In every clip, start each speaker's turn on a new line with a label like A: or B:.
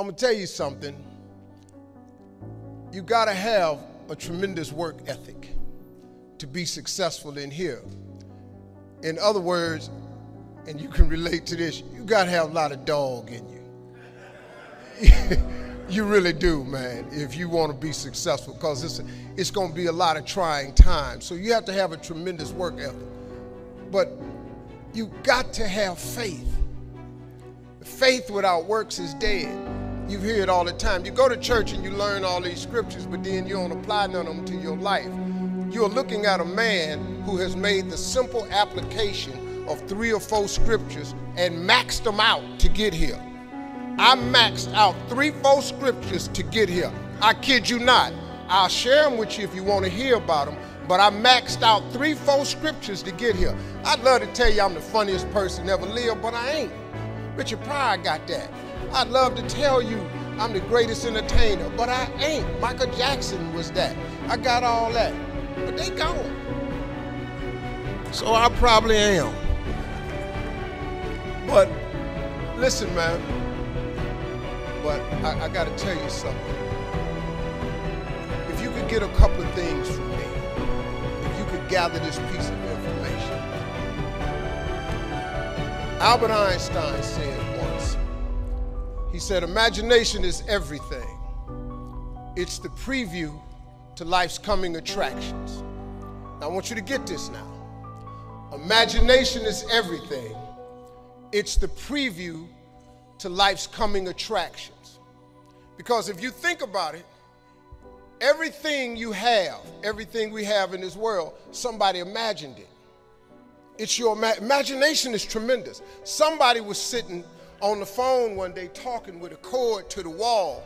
A: I'm going to tell you something. You got to have a tremendous work ethic to be successful in here. In other words, and you can relate to this, you got to have a lot of dog in you. You really do, man, if you want to be successful, because it's going to be a lot of trying times. So you have to have a tremendous work ethic. But you got to have faith. Faith without works is dead. You hear it all the time. You go to church and you learn all these scriptures, but then you don't apply none of them to your life. You're looking at a man who has made the simple application of 3 or 4 scriptures and maxed them out to get here. I maxed out 3, 4 scriptures to get here. I kid you not. I'll share them with you if you want to hear about them, but I maxed out 3, 4 scriptures to get here. I'd love to tell you I'm the funniest person ever lived, but I ain't. Richard Pryor got that. I'd love to tell you I'm the greatest entertainer, but I ain't. Michael Jackson was that. I got all that, but they gone. So I probably am. But listen, man, but I got to tell you something. If you could get a couple of things from me, if you could gather this piece of information. Albert Einstein said once, he said, imagination is everything. It's the preview to life's coming attractions. Now I want you to get this now. Imagination is everything. It's the preview to life's coming attractions. Because if you think about it, everything you have, everything we have in this world, somebody imagined it. It's your imagination is tremendous. Somebody was sitting on the phone one day talking with a cord to the wall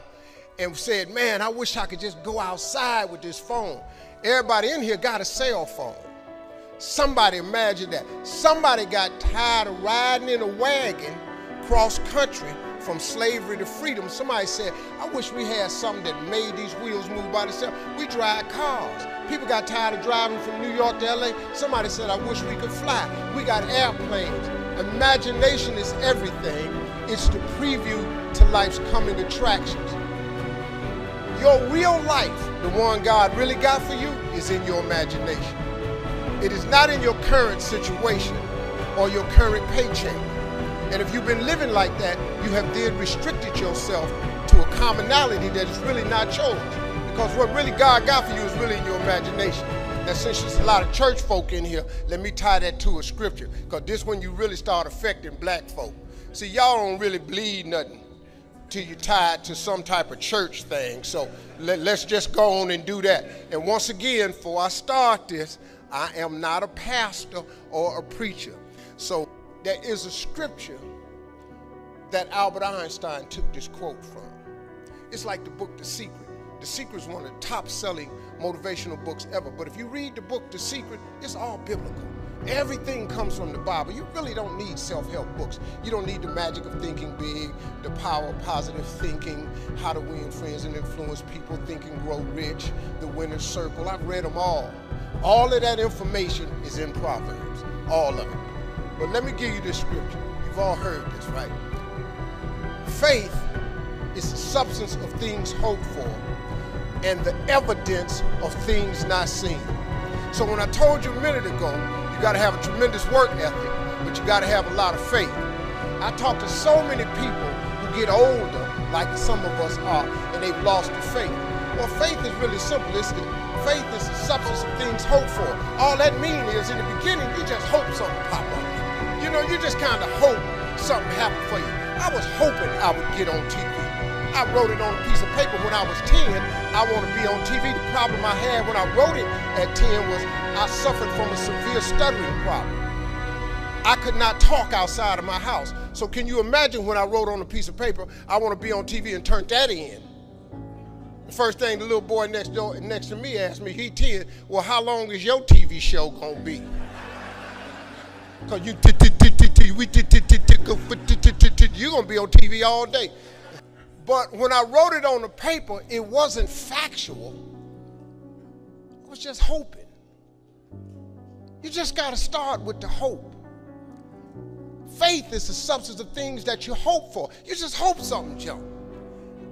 A: and said, man, I wish I could just go outside with this phone. Everybody in here got a cell phone. Somebody imagined that. Somebody got tired of riding in a wagon cross country from slavery to freedom. Somebody said, I wish we had something that made these wheels move by themselves. We drive cars. People got tired of driving from New York to LA. Somebody said, I wish we could fly. We got airplanes. Imagination is everything. It's the preview to life's coming attractions. Your real life, the one God really got for you, is in your imagination. It is not in your current situation or your current paycheck. And if you've been living like that, you have then restricted yourself to a commonality that is really not yours. Because what really God got for you is really in your imagination. Now, since there's a lot of church folk in here, let me tie that to a scripture, because this is when you really start affecting black folk. See, y'all don't really believe nothing till you tie it to some type of church thing. So let's just go on and do that. And once again, before I start this, I am not a pastor or a preacher. So there is a scripture that Albert Einstein took this quote from. It's like the book The Secret. The Secret is one of the top-selling motivational books ever. But if you read the book The Secret, it's all biblical. Everything comes from the Bible. You really don't need self-help books. You don't need the magic of thinking big, the power of positive thinking, how to win friends and influence people, Think and Grow Rich, the Winner's Circle. I've read them all. All of that information is in Proverbs, all of it. But let me give you this scripture. You've all heard this, right? Faith is the substance of things hoped for and the evidence of things not seen. So when I told you a minute ago, you got to have a tremendous work ethic, but you got to have a lot of faith. I talk to so many people who get older, like some of us are, and they've lost their faith. Well, faith is really simple. Faith is the substance of things hoped for. All that means is in the beginning, you just hope something pop up. You know, you just kind of hope something happened for you. I was hoping I would get on TV. I wrote it on a piece of paper when I was 10. I want to be on TV. The problem I had when I wrote it at 10 was I suffered from a severe stuttering problem. I could not talk outside of my house. So can you imagine when I wrote on a piece of paper, I want to be on TV, and turned that in? The first thing the little boy next to me asked me, he 10, well, how long is your TV show going to be? Because you're going to be on TV all day. But when I wrote it on the paper, it wasn't factual. I was just hoping. You just got to start with the hope. Faith is the substance of things that you hope for. You just hope something jump.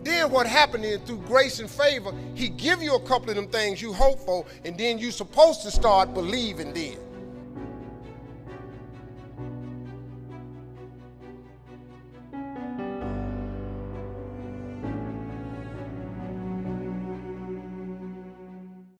A: Then what happened is, through grace and favor, he give you a couple of them things you hope for, and then you supposed to start believing then.